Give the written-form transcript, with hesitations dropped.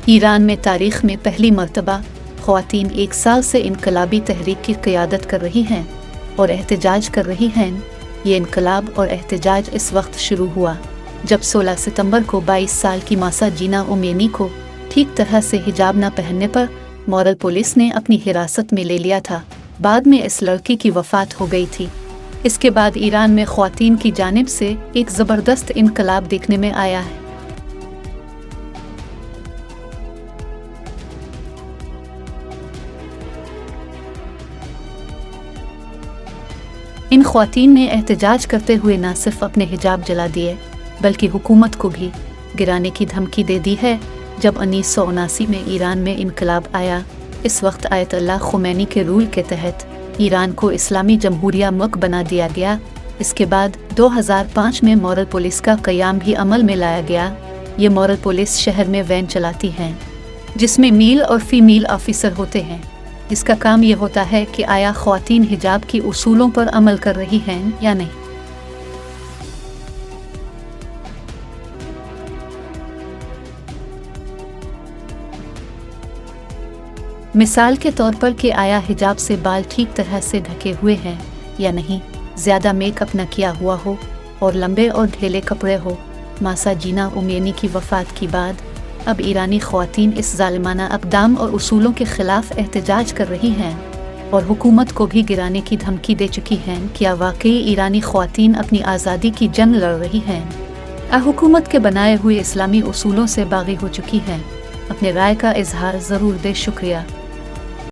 Iran में तारीख में पहली मर्तबा ख़वातीन 1 साल से इनकलाबी तहरीक की क़यादत कर रही हैं और एहतजाज कर रही हैं। ये इनकलाब और एहतजाज इस वक्त शुरू हुआ जब 16 सितंबर को 22 साल की मासा जीना उमेनी को ठीक तरह से हिजाब न पहनने पर मॉरल पुलिस ने अपनी हिरासत में ले लिया था। बाद में इस लड़की की वफ़ात हो गई थी। इसके बाद ईरान में ख़वातीन की जानिब से एक ज़बरदस्त इनकलाब देखने में आया है। इन ख़वातीन ने एहतजाज करते हुए न सिर्फ अपने हिजाब जला दिए बल्कि हुकूमत को भी गिराने की धमकी दे दी है। जब 1979 में ईरान में इनकलाब आया, इस वक्त आयतुल्लाह खुमैनी के रूल के तहत ईरान को इस्लामी जमहूरिया मुल्क बना दिया गया। इसके बाद 2005 में मॉरल पुलिस का क़याम भी अमल में लाया गया। ये मॉरल पुलिस शहर में वैन चलाती हैं जिसमें मेल और फीमेल ऑफिसर होते हैं। इसका काम ये होता है कि आया ख़वातीन हिजाब की उसूलों पर अमल कर रही हैं या नहीं। मिसाल के तौर पर कि आया हिजाब से बाल ठीक तरह से ढके हुए हैं या नहीं, ज़्यादा मेकअप न किया हुआ हो और लंबे और ढीले कपड़े हो। मासा जीना उमेनी की वफ़ात के बाद अब ईरानी ख़वातीन इस ज़ालिमाना अक़दाम और उसूलों के ख़िलाफ़ एहतजाज कर रही हैं और हुकूमत को भी गिराने की धमकी दे चुकी हैं। क्या वाकई ईरानी ख़वातीन अपनी आज़ादी की जंग लड़ रही हैं? हुकूमत के बनाए हुए इस्लामी उसूलों से बागी हो चुकी हैं? अपने राय का इजहार ज़रूर दे। शुक्रिया।